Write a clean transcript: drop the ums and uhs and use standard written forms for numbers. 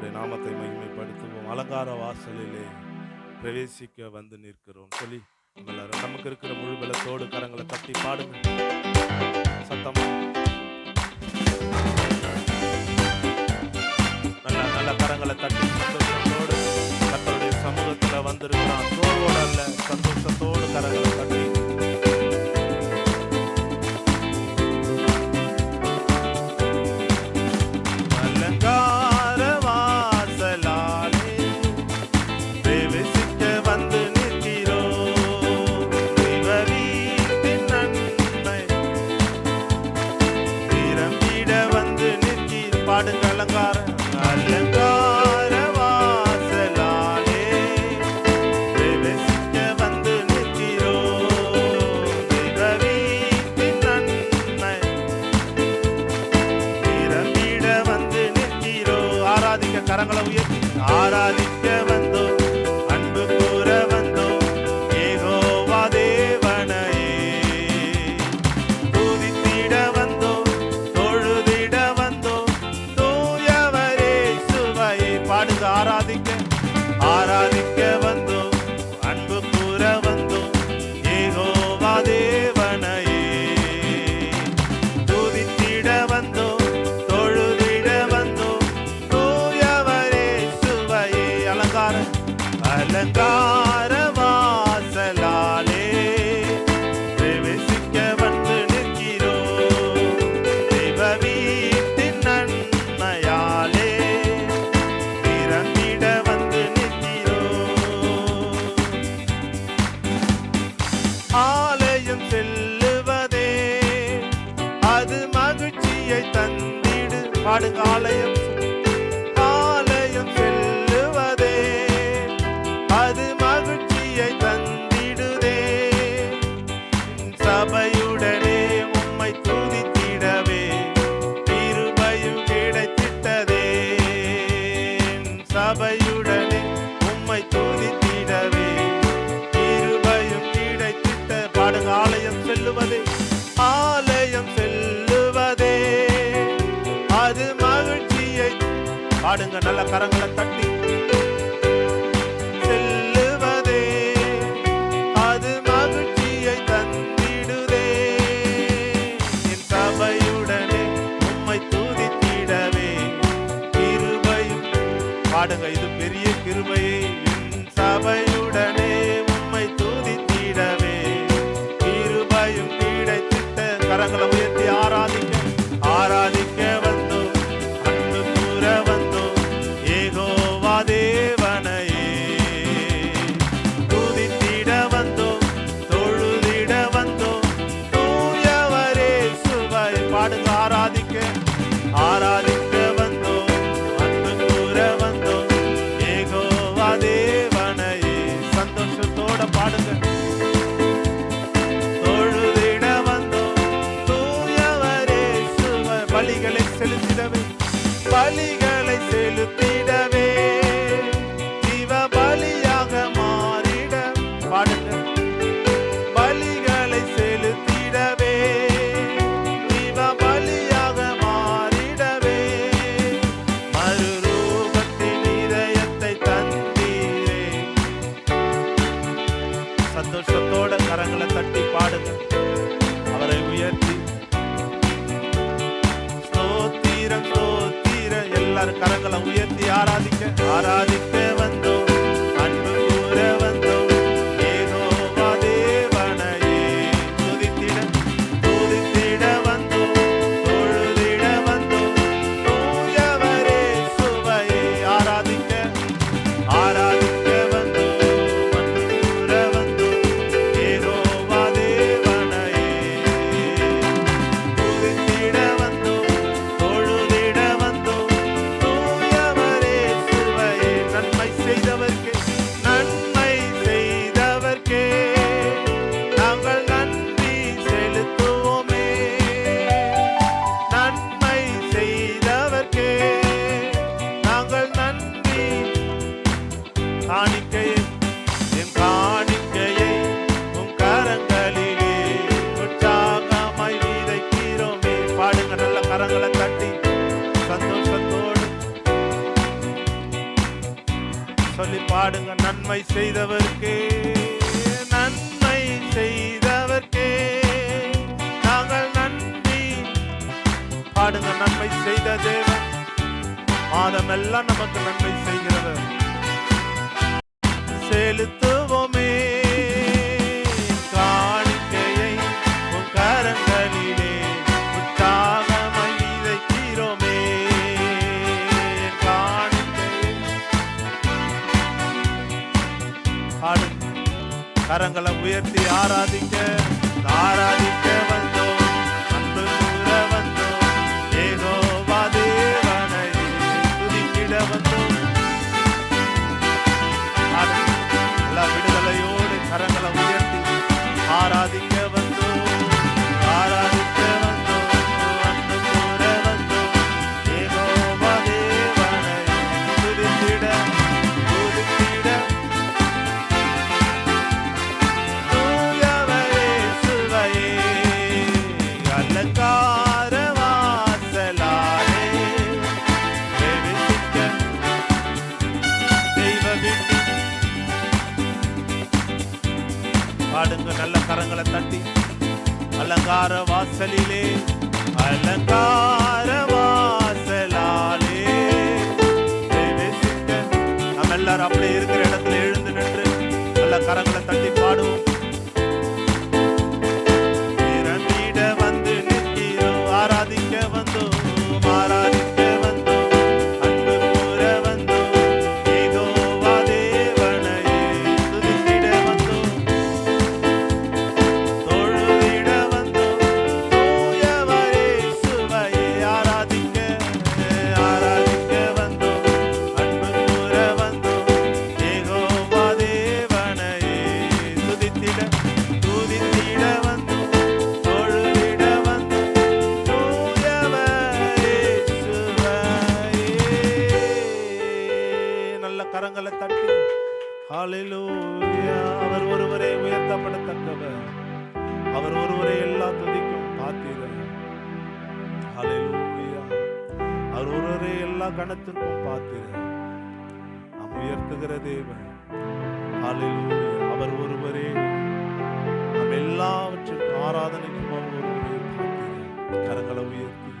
கர்த்தருடைய நாமத்தை மகிமைப்படுத்துவோம். அலங்கார வாசலிலே பிரவேசிக்க வந்து நிற்கிறோம் சொல்லி எல்லாரும் நமக்கு இருக்கிற முழு பலத்தோடு கரங்களை தட்டி பாடுங்க. சத்தமா நல்ல நல்ல கரங்களை தட்டி சந்தோஷத்தோடு கர்த்தருடைய சமூகத்துல வந்திருக்கிறான். சோர்வோடு அல்ல, சந்தோஷத்தோடு கரங்களை தட்டி கரங்களை உயர்த்தி ஆராதிக்க வந்தோம், அன்பு கூற வந்தோம், யெகோவா தேவனையே துதித்திட வந்தோம், தொழுதிட வந்தோம், தூயவரே இயேசுவையே பாடுங்க. ஆராதிக்க ஆராதிக்க வந்தோம், அன்பு கூற வந்தோம், யெகோவா தேவனையே துதித்திட வந்தோம், அலங்கார வாசலாலே பிரவேசிக்க வந்து நிற்கிறோம், தேவ வீட்டின் நன்மையாலே நிரம்பிட வந்து நிற்கிறோம். ஆலயம் செல்லுவதே அது மகிழ்ச்சியை தந்திடு. பாடுங்க. ஆலயம் அது மகிழ்ச்சியை தந்திடுதே, சபையுடனே உம்மை துதித்திடவே கிருபையும் கிடைத்திட்டதே, சபையுடனே உம்மை துதித்திடவே கிருபையும் கிடைத்திட்ட. பாடுங்க. ஆலயம் செல்லுவதே ஆலயம் செல்லுவதே அது மகிழ்ச்சியை. பாடுங்க. நல்ல கரங்களை தட்டி பாடுங்க. இது பெரிய கிருபையே, என் சபையுடனே உம்மை துதித்திடவே கிருபையும் கிடைத்திட்ட. கரங்களை உயர்த்தி ஆராதிக்க ஆராதிக்க வந்தோம், அன்பு கூற வந்தோம், யெகோவா தேவனையே துதித்திட வந்தோம், தொழுதிட வந்தோம், தூயவரே இயேசுவையே. பாடுங்க. ஆராதிக்க ஆராதிக்க சந்தோஷத்தோட பாடுங்க. தொழுதிட வந்தோம், தூயவரே இயேசுவை பலிகளை செலுத்திடவே பலிகளை செலுத்திடவே ஜீவ பலியாக மாறிட. பாடுங்க. பலிகளை செலுத்திடவே ஜீவ பலியாக மாறிடவே மறுரூபத்தின் இதயத்தை தந்தீரே. சந்தோஷத்தோட கரங்களை தட்டி பாடுங்க. அவரை உயர்த்தி ஸ்தோத்திரம் ஸ்தோத்திரம். எல்லாரும் கரங்களை உயர்த்தி ஆராதிக்க ஆராதிக்க வந்தோம், அன்பு கூற வந்தோம், யெகோவா தேவனையே துதித்திட துதித்திட வந்தோம், தொழுதிட வந்தோம், தூயவரே இயேசுவையே. ஆராதிக்க ஆராதிக்க சொல்லி பாடுங்க. நன்மை செய்தவர்க்கே, நன்மை செய்தவர்க்கே நாங்கள் நன்றி பாடுங்க. நன்மை செய்த தேவன், மாதமெல்லாம் நமக்கு நன்மை செய்கிறவர். செலுத்துவோமே காணிக்கையை உன் கரங்களிலே, உற்சாகமாய் விதைக்கிறோமே காணிக்கையை. பாடுங்க. கரங்களை உயர்த்தி ஆராதிக்க, ஆராதிக்க வந்தோம், அன்பு கூற வந்தோம், யெகோவா தேவனை துதித்திட வந்தோம். பாடுங்க. எல்லா விடுதலையோடு கரங்களை உயர்த்தி ஆராதிக்க வந்தோம், ஆராதிக்க வந்தோம், அன்பு கூற வந்தோம், யெகோவா தேவனை துதித்திட துதித்திட. தூயவரே சுவையே அலங்கார வாசலாலே பிரவேசிக்க தெய்வ வீட்டில். பாடுங்க. நல்ல கரங்களை தட்டி அலங்கார வாசலிலே, அலங்கார வாசலாலே பிரவேசிக்க. நம்ம எல்லாரும் அப்படியே இருக்கிற இடத்துல எழுந்து நின்று நல்ல கரங்களை தட்டி பாடுவோம். திறந்திட வந்து நிற்கிறோம், ஆராதிக்க வந்தோம், ஆராதிக்க வந்தோம், அன்பு கூற வந்தோம், யெகோவா தேவனையே துதித்திட வந்தோம், தொழுதிட வந்தோம், தூயவரே சுவையே ஆராதிக்க ஆராதிக்க வந்தோம், அன்பு கூற வந்தோம், யெகோவா தேவனையே துதித்திட துதித்திட வந்தோம், தொழுதிட வந்தோம், தூயவரே சுவையே. நல்ல கரங்களை தட்டி ஹalleluya. அவர் ஒருவரே உயர்த்தப்படத்தக்கவர், அவர் ஒருவரே எல்லா துதிக்கும் பாத்திரர். ஹalleluya. அவர் ஒருவரே எல்லா கணத்திற்கும் பாத்திரர். நாம் உயர்த்துகிற தேவன். ஹalleluya. அவர் ஒருவரே நம் எல்லாவற்றிற்கும் ஆராதனைக்கும் அவர் ஒருவரே பாத்திரர். கரங்களை உயர்த்தி